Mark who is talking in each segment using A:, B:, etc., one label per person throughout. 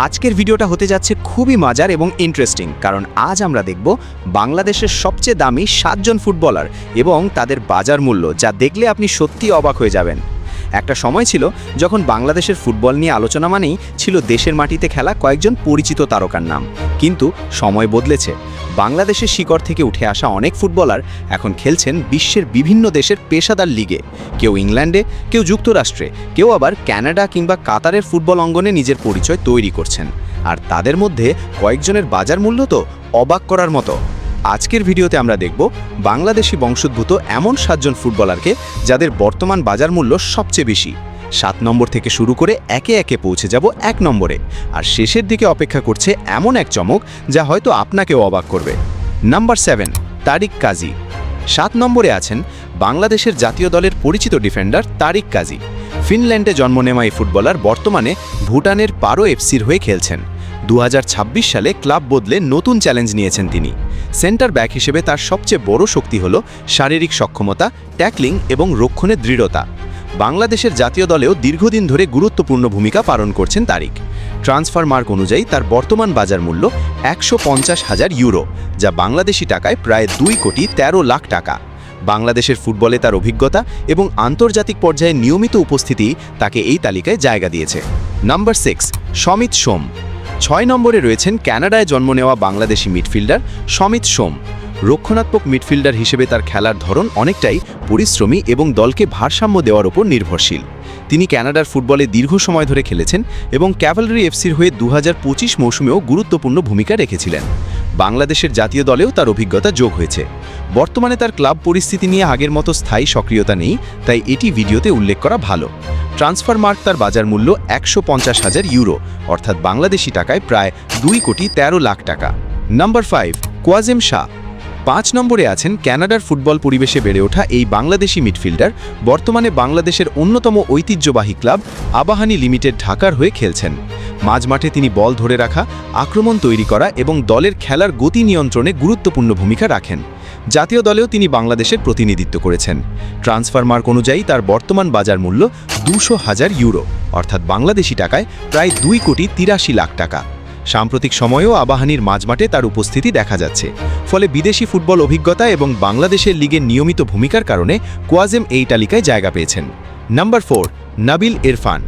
A: আজকের ভিডিওটা হতে যাচ্ছে খুবই মজার এবং ইন্টারেস্টিং, কারণ আজ আমরা দেখব বাংলাদেশের সবচেয়ে দামি 7 জন ফুটবলার এবং তাদের বাজার মূল্য, যা দেখলে আপনি সত্যিই অবাক হয়ে যাবেন। একটা সময় ছিল যখন বাংলাদেশের ফুটবল নিয়ে আলোচনা মানেই ছিল দেশের মাটিতে খেলা কয়েকজন পরিচিত তারকার নাম, কিন্তু সময় বদলেছে। বাংলাদেশের শিকড় থেকে উঠে আসা অনেক ফুটবলার এখন খেলছেন বিশ্বের বিভিন্ন দেশের পেশাদার লিগে, কেউ ইংল্যান্ডে, কেউ যুক্তরাষ্ট্রে, কেউ আবার কানাডা কিংবা কাতারের ফুটবল অঙ্গনে নিজের পরিচয় তৈরি করছেন। আর তাদের মধ্যে কয়েকজনের বাজার মূল্য তো অবাক করার মতো। আজকের ভিডিওতে আমরা দেখব বাংলাদেশি বংশোদ্ভূত এমন 7 জন ফুটবলারকে যাদের বর্তমান বাজার মূল্য সবচেয়ে বেশি। 7 নম্বর থেকে শুরু করে একে একে পৌঁছে যাব 1 নম্বরে, আর শেষের দিকে অপেক্ষা করছে এমন এক চমক যা হয়তো আপনাকেও অবাক করবে। নাম্বার 7, তারিক কাজী। 7 নম্বরে আছেন বাংলাদেশের জাতীয় দলের পরিচিত ডিফেন্ডার তারিক কাজী। ফিনল্যান্ডে জন্ম নেওয়া এই ফুটবলার বর্তমানে ভুটানের পারো এফসির হয়ে খেলছেন। 2026 সালে ক্লাব বদলে নতুন চ্যালেঞ্জ নিয়েছেন তিনি। সেন্টার ব্যাক হিসেবে তার সবচেয়ে বড় শক্তি হল শারীরিক সক্ষমতা, ট্যাকলিং এবং রক্ষণের দৃঢ়তা। বাংলাদেশের জাতীয় দলেও দীর্ঘদিন ধরে গুরুত্বপূর্ণ ভূমিকা পালন করছেন তারিক। ট্রান্সফার মার্ক অনুযায়ী তার বর্তমান বাজার মূল্য 150,000 ইউরো, যা বাংলাদেশি টাকায় প্রায় 2,13,00,000 টাকা। বাংলাদেশের ফুটবলে তার অভিজ্ঞতা এবং আন্তর্জাতিক পর্যায়ে নিয়মিত উপস্থিতি তাকে এই তালিকায় জায়গা দিয়েছে। নাম্বার 6, সমিত সোম। 6 নম্বরে রয়েছেন কানাডায় জন্ম নেওয়া বাংলাদেশি মিডফিল্ডার সমিত সোম। রক্ষণাত্মক মিডফিল্ডার হিসেবে তার খেলার ধরন অনেকটাই পরিশ্রমী এবং দলকে ভারসাম্য দেওয়ার উপর নির্ভরশীল। তিনি কানাডার ফুটবলে দীর্ঘ সময় ধরে খেলেছেন এবং ক্যাভালরি এফসির হয়ে 2025 মৌসুমেও গুরুত্বপূর্ণ ভূমিকা রেখেছিলেন। বাংলাদেশের জাতীয় দলেও তার অভিজ্ঞতা যোগ হয়েছে। বর্তমানে তার ক্লাব পরিস্থিতি নিয়ে আগের মতো স্থায়ী সক্রিয়তা নেই, তাই এটি ভিডিওতে উল্লেখ করা ভালো। ট্রান্সফার মার্ক তার বাজার মূল্য 150,000 ইউরো, অর্থাৎ বাংলাদেশি টাকায় প্রায় 2,13,00,000 টাকা। নাম্বার 5, কোয়াজেম শাহ। 5 নম্বরে আছেন কানাডার ফুটবল পরিবেশে বেড়ে ওঠা এই বাংলাদেশি মিডফিল্ডার বর্তমানে বাংলাদেশের অন্যতম ঐতিহ্যবাহী ক্লাব আবাহানী লিমিটেড ঢাকার হয়ে খেলছেন। মাঝমাঠে তিনি বল ধরে রাখা, আক্রমণ তৈরি করা এবং দলের খেলার গতি নিয়ন্ত্রণে গুরুত্বপূর্ণ ভূমিকা রাখেন। জাতীয় দলেও তিনি বাংলাদেশের প্রতিনিধিত্ব করেছেন। ট্রান্সফার মার্ক অনুযায়ী তার বর্তমান বাজার মূল্য 200,000 ইউরো, অর্থাৎ বাংলাদেশি টাকায় প্রায় 2,83,00,000 টাকা। সাম্প্রতিক সময়েও আবাহানীর মাঝমাঠে তার উপস্থিতি দেখা যাচ্ছে। ফলে বিদেশি ফুটবল অভিজ্ঞতা এবং বাংলাদেশের লিগের নিয়মিত ভূমিকার কারণে কোয়াজেম এই তালিকায় জায়গা পেয়েছেন। নাম্বার 4, নাবিল ইরফান।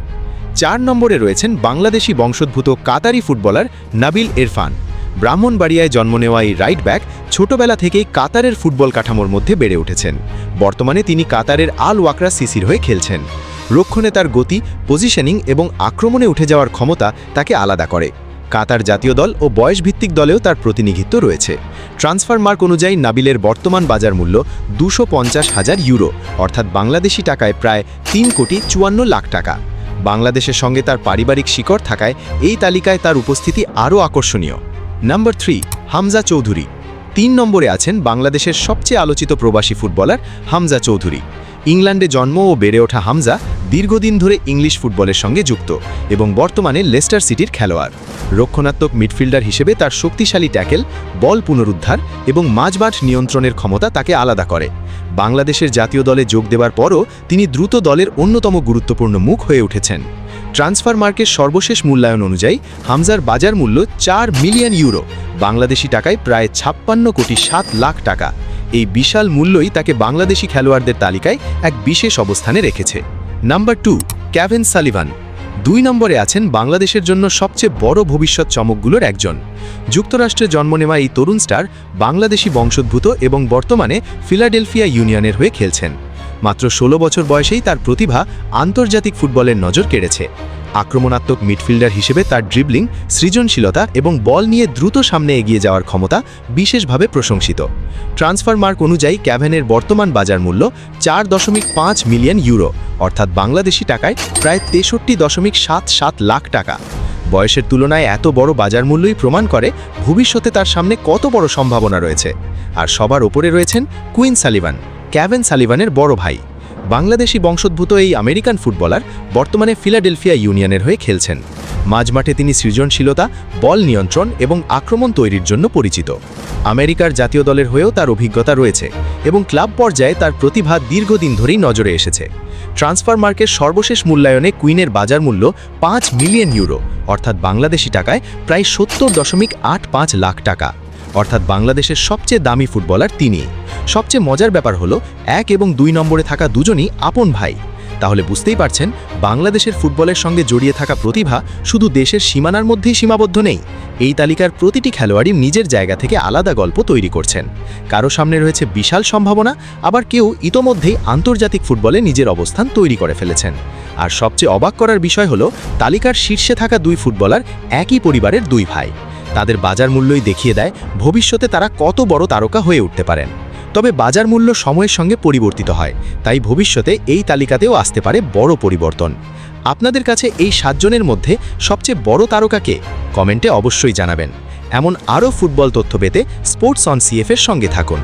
A: 4 নম্বরে রয়েছেন বাংলাদেশি বংশোদ্ভূত কাতারি ফুটবলার নাবিল ইরফান। ব্রাহ্মণবাড়িয়ায় জন্ম নেওয়া এই রাইট ব্যাক ছোটবেলা থেকেই কাতারের ফুটবল কাঠামোর মধ্যে বেড়ে উঠেছেন। বর্তমানে তিনি কাতারের আল ওয়াকরা সিসির হয়ে খেলছেন। রক্ষণে তার গতি, পজিশনিং এবং আক্রমণে উঠে যাওয়ার ক্ষমতা তাকে আলাদা করে। কাতার জাতীয় দল ও বয়সভিত্তিক দলেও তার প্রতিনিধিত্ব রয়েছে। ট্রান্সফার মার্ক অনুযায়ী নাবিলের বর্তমান বাজার মূল্য 250,000 ইউরো, অর্থাৎ বাংলাদেশি টাকায় প্রায় 3,54,00,000 টাকা। বাংলাদেশের সঙ্গে তার পারিবারিক শিকড় থাকায় এই তালিকায় তার উপস্থিতি আরও আকর্ষণীয়। নাম্বার 3, হামজা চৌধুরী। 3 নম্বরে আছেন বাংলাদেশের সবচেয়ে আলোচিত প্রবাসী ফুটবলার হামজা চৌধুরী। ইংল্যান্ডে জন্ম ও বেড়ে ওঠা হামজা দীর্ঘদিন ধরে ইংলিশ ফুটবলের সঙ্গে যুক্ত এবং বর্তমানে লেস্টার সিটির খেলোয়াড়। রক্ষণাত্মক মিডফিল্ডার হিসেবে তার শক্তিশালী ট্যাকেল, বল পুনরুদ্ধার এবং মাঝমাঠ নিয়ন্ত্রণের ক্ষমতা তাকে আলাদা করে। বাংলাদেশের জাতীয় দলে যোগ দেওয়ার পরও তিনি দ্রুত দলের অন্যতম গুরুত্বপূর্ণ মুখ হয়ে উঠেছেন। ট্রান্সফার মার্কের সর্বশেষ মূল্যায়ন অনুযায়ী হামজার বাজার মূল্য 4 মিলিয়ন ইউরো, বাংলাদেশি টাকায় প্রায় 56,07,00,000 টাকা। এই বিশাল মূল্যই তাকে বাংলাদেশি খেলোয়াড়দের তালিকায় এক বিশেষ অবস্থানে রেখেছে। Number 2, Kevin Sullivan. 2 নম্বরে আছেন বাংলাদেশের জন্য সবচেয়ে বড় ভবিষ্যৎ চমকগুলোর একজন। যুক্তরাষ্ট্রে জন্ম নেওয়া এই তরুণ স্টার বাংলাদেশি বংশোদ্ভূত এবং বর্তমানে ফিলাডেলফিয়া ইউনিয়নের হয়ে খেলছেন। মাত্র 16 বছর বয়সেই তার প্রতিভা আন্তর্জাতিক ফুটবলের নজর কেড়েছে। আক্রমণাত্মক মিডফিল্ডার হিসেবে তার ড্রিবলিং, সৃজনশীলতা এবং বল নিয়ে দ্রুত সামনে এগিয়ে যাওয়ার ক্ষমতা বিশেষভাবে প্রশংসিত। ট্রান্সফার মার্ক অনুযায়ী ক্যাভেনের বর্তমান বাজার মূল্য 4.5 মিলিয়ন ইউরো, অর্থাৎ বাংলাদেশি টাকায় প্রায় 63.77,00,000 টাকা। বয়সের তুলনায় এত বড় বাজার মূল্যই প্রমাণ করে ভবিষ্যতে তার সামনে কত বড় সম্ভাবনা রয়েছে। আর সবার ওপরে রয়েছেন কুইন সালিভান, কেভিন সালিভানের বড় ভাই। বাংলাদেশি বংশোদ্ভূত এই আমেরিকান ফুটবলার বর্তমানে ফিলাডেলফিয়া ইউনিয়নের হয়ে খেলছেন। মাঝমাঠে তিনি সৃজনশীলতা, বল নিয়ন্ত্রণ এবং আক্রমণ তৈরির জন্য পরিচিত। আমেরিকার জাতীয় দলের হয়েও তার অভিজ্ঞতা রয়েছে এবং ক্লাব পর্যায়ে তার প্রতিভা দীর্ঘদিন ধরেই নজরে এসেছে। ট্রান্সফারমার্কের সর্বশেষ মূল্যায়নে কুইনের বাজার মূল্য 5 মিলিয়ন ইউরো, অর্থাৎ বাংলাদেশি টাকায় প্রায় 70.85 লাখ টাকা। অর্থাৎ বাংলাদেশের সবচেয়ে দামি ফুটবলার তিনি। সবচেয়ে মজার ব্যাপার হলো 1 এবং 2 নম্বরে থাকা দুজনই আপন ভাই। তাহলে বুঝতেই পারছেন বাংলাদেশের ফুটবলের সঙ্গে জড়িয়ে থাকা প্রতিভা শুধু দেশের সীমানার মধ্যেই সীমাবদ্ধ নেই। এই তালিকার প্রতিটি খেলোয়াড়ই নিজের জায়গা থেকে আলাদা গল্প তৈরি করছেন। কারো সামনে রয়েছে বিশাল সম্ভাবনা, আবার কেউ ইতোমধ্যেই আন্তর্জাতিক ফুটবলে নিজের অবস্থান তৈরি করে ফেলেছেন। আর সবচেয়ে অবাক করার বিষয় হলো তালিকার শীর্ষে থাকা 2 ফুটবলার একই পরিবারের 2 ভাই। তাদের বাজার মূল্যই দেখিয়ে দেয় ভবিষ্যতে তারা কত বড় তারকা হয়ে উঠতে পারেন। তবে বাজার মূল্য সময়ের সঙ্গে পরিবর্তিত হয়, তাই ভবিষ্যতে এই তালিকাতেও আসতে পারে বড় পরিবর্তন। আপনাদের কাছে এই 7 জনের মধ্যে সবচেয়ে বড় তারকা কে? কমেন্টে অবশ্যই জানাবেন। এমন আরও ফুটবল তথ্য পেতে স্পোর্টস অন সিএফ এর সঙ্গে থাকুন।